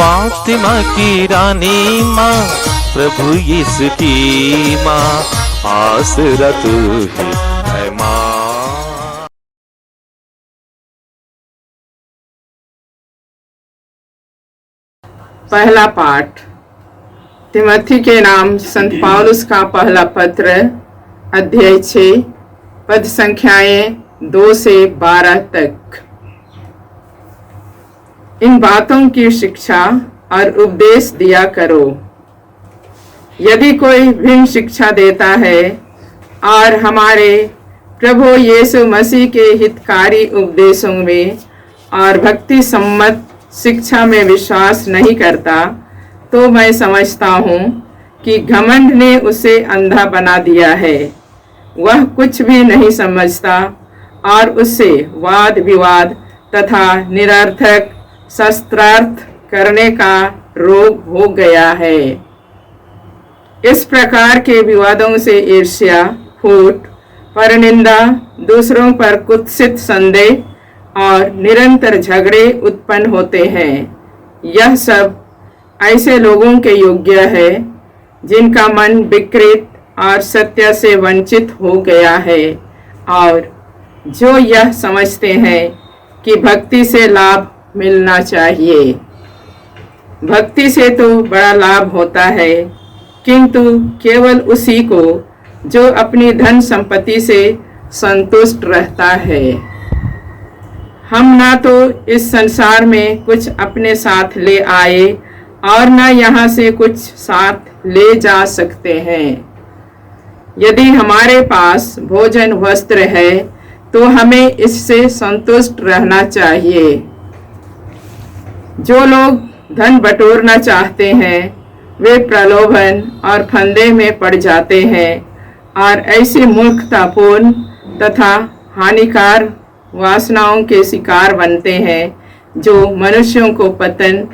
फातिमा की रानी माँ, प्रभु यीशु की माँ, आसरा तू ही है माँ। पहला पाठ तिमोथी के नाम संत पौलुस का पहला पत्र, अध्याय 6, पद संख्याएं 2 से 12 तक। इन बातों की शिक्षा और उपदेश दिया करो। यदि कोई भिन्न शिक्षा देता है और हमारे प्रभु यीशु मसीह के हितकारी उपदेशों में और भक्ति सम्मत शिक्षा में विश्वास नहीं करता, तो मैं समझता हूँ कि घमंड ने उसे अंधा बना दिया है। वह कुछ भी नहीं समझता और उससे वाद विवाद तथा निरर्थक शास्त्रार्थ करने का रोग हो गया है। इस प्रकार के विवादों से ईर्ष्या, फूट, परनिंदा, दूसरों पर कुत्सित संदेह और निरंतर झगड़े उत्पन्न होते हैं। यह सब ऐसे लोगों के योग्य है जिनका मन विकृत और सत्य से वंचित हो गया है और जो यह समझते हैं कि भक्ति से लाभ मिलना चाहिए। भक्ति से तो बड़ा लाभ होता है, किंतु केवल उसी को जो अपनी धन संपत्ति से संतुष्ट रहता है। हम ना तो इस संसार में कुछ अपने साथ ले आए और न यहाँ से कुछ साथ ले जा सकते हैं। यदि हमारे पास भोजन वस्त्र है तो हमें इससे संतुष्ट रहना चाहिए। जो लोग धन बटोरना चाहते हैं वे प्रलोभन और फंदे में पड़ जाते हैं और ऐसी मूर्खतापूर्ण तथा हानिकार वासनाओं के शिकार बनते हैं जो मनुष्यों को पतन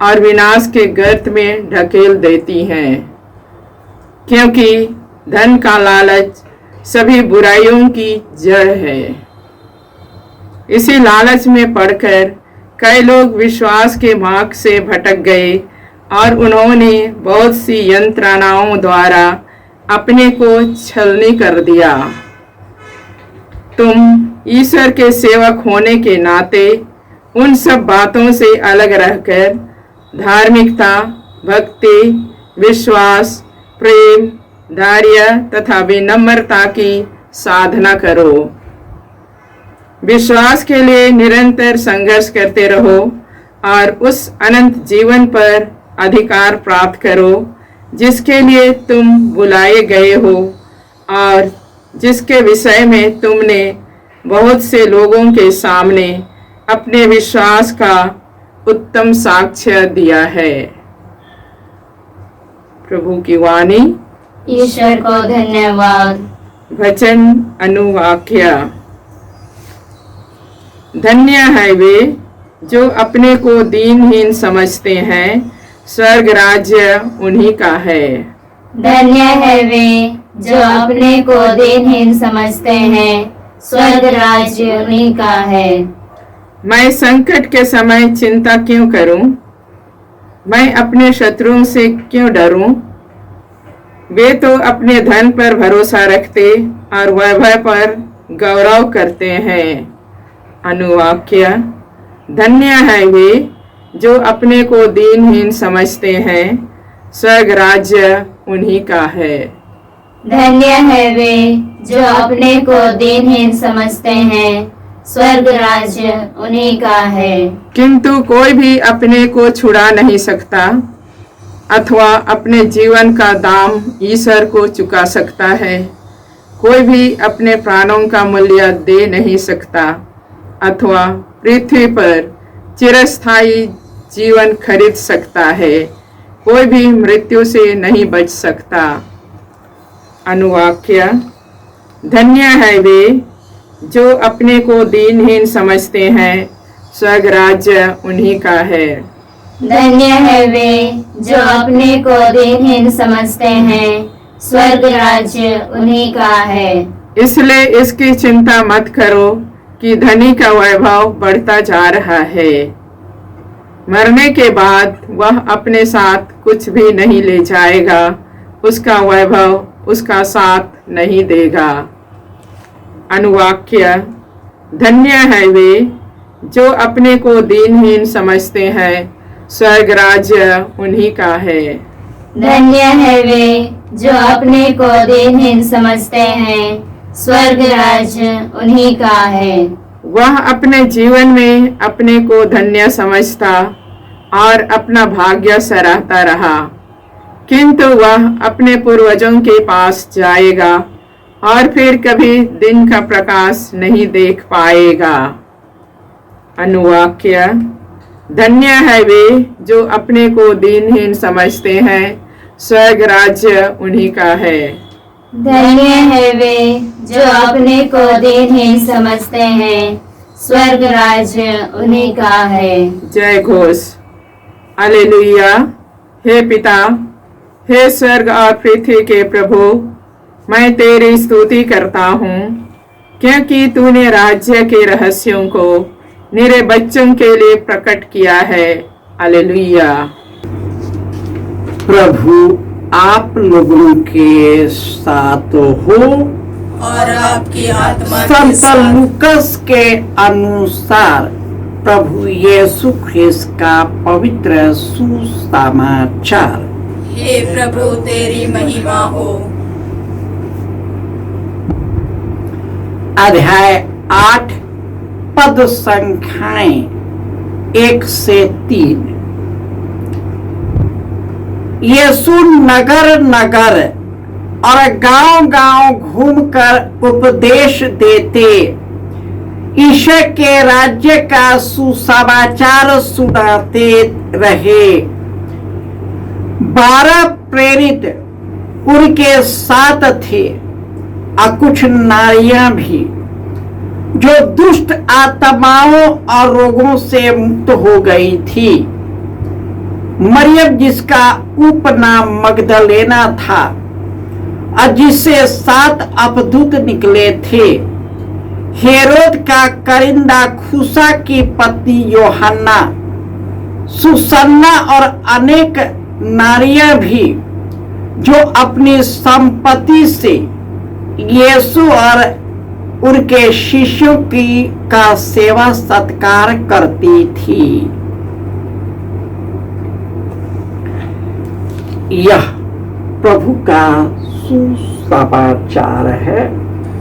और विनाश के गर्त में ढकेल देती हैं। क्योंकि धन का लालच सभी बुराइयों की जड़ है। इसी लालच में पड़कर कई लोग विश्वास के मार्ग से भटक गए और उन्होंने बहुत सी यंत्रणाओं द्वारा अपने को छलनी कर दिया। तुम ईश्वर के सेवक होने के नाते उन सब बातों से अलग रहकर धार्मिकता, भक्ति, विश्वास, प्रेम, धैर्य तथा विनम्रता की साधना करो। विश्वास के लिए निरंतर संघर्ष करते रहो और उस अनंत जीवन पर अधिकार प्राप्त करो जिसके लिए तुम बुलाए गए हो और जिसके विषय में तुमने बहुत से लोगों के सामने अपने विश्वास का उत्तम साक्ष्य दिया है। प्रभु की वाणी। ईश्वर को धन्यवाद। वचन अनुवाक्य। धन्य है वे जो अपने को दीनहीन समझते हैं, स्वर्ग राज्य उन्हीं का है। धन्य है वे जो अपने को दीनहीन समझते हैं, स्वर्ग राज्य उन्हीं का है। मैं संकट के समय चिंता क्यों करूं? मैं अपने शत्रुओं से क्यों डरूं? वे तो अपने धन पर भरोसा रखते और वैभव पर गौरव करते हैं। अनुवाक्य। धन्य है वे जो अपने को दीनहीन समझते हैं, स्वर्ग राज्य उन्हीं का है। धन्य है वे जो अपने को दीनहीन समझते हैं, स्वर्ग राज्य उन्हीं का है। किंतु कोई भी अपने को छुड़ा नहीं सकता अथवा अपने जीवन का दाम ईश्वर को चुका सकता है। कोई भी अपने प्राणों का मूल्य दे नहीं सकता अथवा पृथ्वी पर चिरस्थायी जीवन खरीद सकता है। कोई भी मृत्यु से नहीं बच सकता। अनुवाक्य। धन्य है वे जो अपने को दीनहीन समझते हैं, स्वर्ग राज्य उन्हीं का है। धन्य है वे जो अपने को दीनहीन समझते हैं, स्वर्ग राज्य उन्हीं का है। इसलिए इसकी चिंता मत करो कि धनी का वैभव बढ़ता जा रहा है। मरने के बाद वह अपने साथ कुछ भी नहीं ले जाएगा, उसका वैभव उसका साथ नहीं देगा। अनुवाक्य: धन्य है वे जो अपने को दीनहीन समझते हैं, स्वर्ग राज्य उन्हीं का है। धन्य है वे जो अपने को दीनहीन समझते हैं, स्वर्ग राज्य उन्हीं का है। वह अपने जीवन में अपने को धन्य समझता और अपना भाग्य सराहता रहा, किंतु वह अपने पूर्वजों के पास जाएगा और फिर कभी दिन का प्रकाश नहीं देख पाएगा। अनुवाक्य: धन्य है वे जो अपने को दीनहीन समझते हैं, स्वर्ग राज्य उन्हीं का है। धन्य है वे जो अपने को दीनहीन समझते हैं, स्वर्ग राज्य उन्हीं का है। जय घोष। हालेलुया। हे पिता, हे स्वर्ग और पृथ्वी के प्रभु, मैं तेरी स्तुति करता हूँ क्योंकि तूने राज्य के रहस्यों को मेरे बच्चों के लिए प्रकट किया है। हालेलुया। प्रभु आप लोगों के साथ हो और आपकी आत्मा के संत साथ। लूकस के अनुसार प्रभु यीशु ख्रिस्त का पवित्र सुसमाचार। हे प्रभु तेरी महिमा हो। अध्याय 8 पद संख्याएं 1 से 3। यीशु नगर नगर और गांव गांव घूमकर उपदेश देते, ईश्वर के राज्य का सुसमाचार सुनाते रहे। 12 प्रेरित उनके साथ थे और कुछ नारियां भी जो दुष्ट आत्माओं और रोगों से मुक्त हो गई थी। मरियम जिसका उपनाम मगदलेना था और जिससे 7 अपदूत निकले थे, हेरोद का करिंदा खुशा की पत्नी योहन्ना, सुसन्ना और अनेक नारियां भी जो अपनी संपत्ति से यीशु और उनके शिष्यों की का सेवा सत्कार करती थी। यह प्रभु का सुसमाचार है।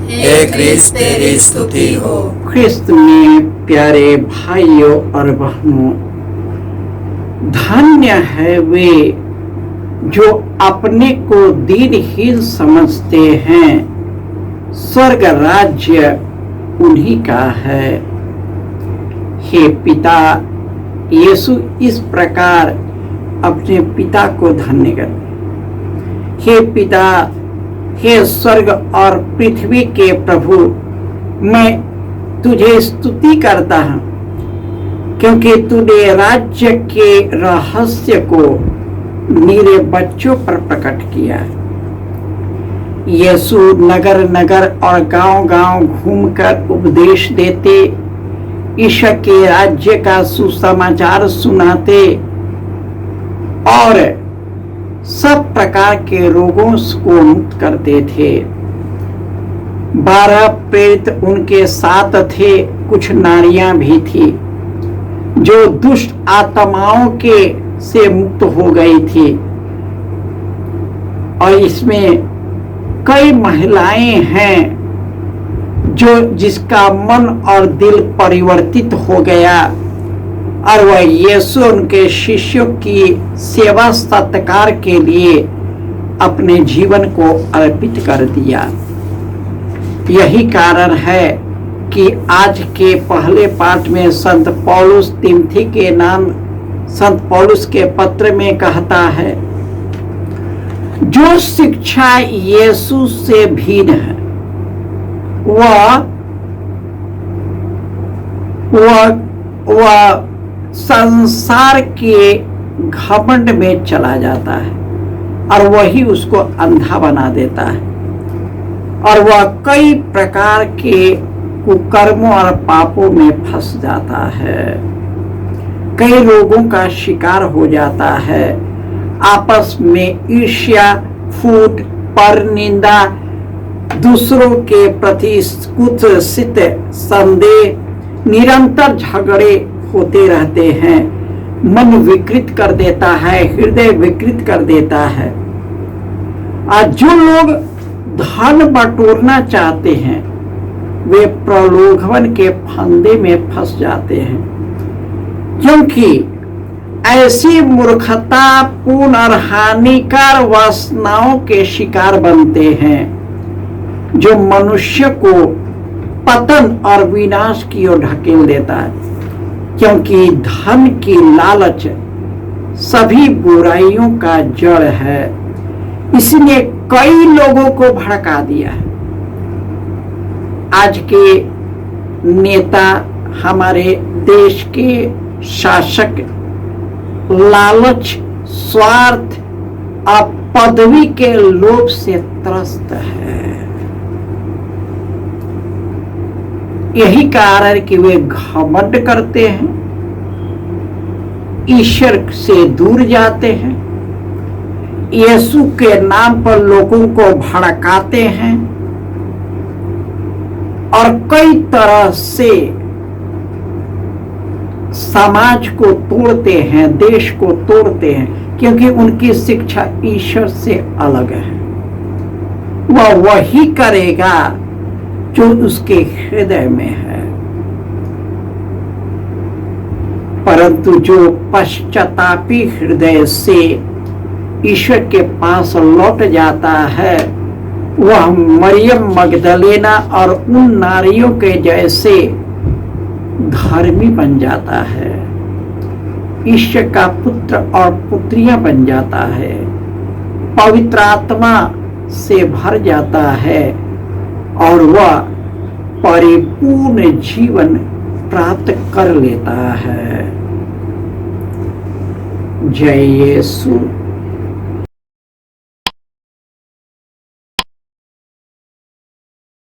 हे क्रिस्त तेरी स्तुति हो। ख्रिस्त में प्यारे भाइयों और बहनों, धन्य है वे जो अपने को दीनहीन समझते हैं, स्वर्ग राज्य उन्हीं का है। हे पिता, यीशु इस प्रकार अपने पिता को धन्य करते। हे पिता, हे स्वर्ग और पृथ्वी के प्रभु, मैं तुझे स्तुति करता हूँ क्योंकि तूने राज्य के रहस्य को मेरे बच्चों पर प्रकट किया। यीशु नगर नगर और गांव गांव घूमकर उपदेश देते, ईश्वर के राज्य का सुसमाचार सुनाते और सब प्रकार के रोगों को मुक्त करते थे। 12 प्रेरित उनके साथ थे, कुछ नारियां भी थी जो दुष्ट आत्माओं के से मुक्त हो गई थी और इसमें कई महिलाएं हैं जो जिसका मन और दिल परिवर्तित हो गया और वह यीशु उनके शिष्यों की सेवा सत्कार के लिए अपने जीवन को अर्पित कर दिया। यही कारण है कि आज के पहले पाठ में संत पौलुस तिमोथी के नाम संत पौलुस के पत्र में कहता है, जो शिक्षा यीशु से भिन्न है वह संसार के घमंड में चला जाता है और वही उसको अंधा बना देता है और वह कई प्रकार के कुकर्मों और पापों में फंस जाता है। कई रोगों का शिकार हो जाता है। आपस में ईर्ष्या, फूट, परनिंदा, दूसरों के प्रति कुत्सित संदेह, निरंतर झगड़े होते रहते हैं। मन विकृत कर देता है, हृदय विकृत कर देता है। आज जो लोग धन बटोरना चाहते हैं वे प्रलोभन के फंदे में फंस जाते हैं, क्योंकि ऐसी मूर्खता पूर्ण और हानिकार वासनाओं के शिकार बनते हैं जो मनुष्य को पतन और विनाश की ओर ढकेल देता है। क्योंकि धन की लालच सभी बुराइयों का जड़ है, इसने कई लोगों को भड़का दिया है। आज के नेता, हमारे देश के शासक लालच, स्वार्थ और पदवी के लोभ से त्रस्त है। यही कारण कि वे घमंड करते हैं, ईश्वर से दूर जाते हैं, यीशु के नाम पर लोगों को भड़काते हैं और कई तरह से समाज को तोड़ते हैं, देश को तोड़ते हैं, क्योंकि उनकी शिक्षा ईश्वर से अलग है। वह वही करेगा जो उसके हृदय में है। परंतु जो पश्चातापी हृदय से ईश्वर के पास लौट जाता है वह मरियम मगदलेना और उन नारियों के जैसे धर्मी बन जाता है, ईश्वर का पुत्र और पुत्रियां बन जाता है, पवित्र आत्मा से भर जाता है और वह परिपूर्ण जीवन प्राप्त कर लेता है। जय यीशु।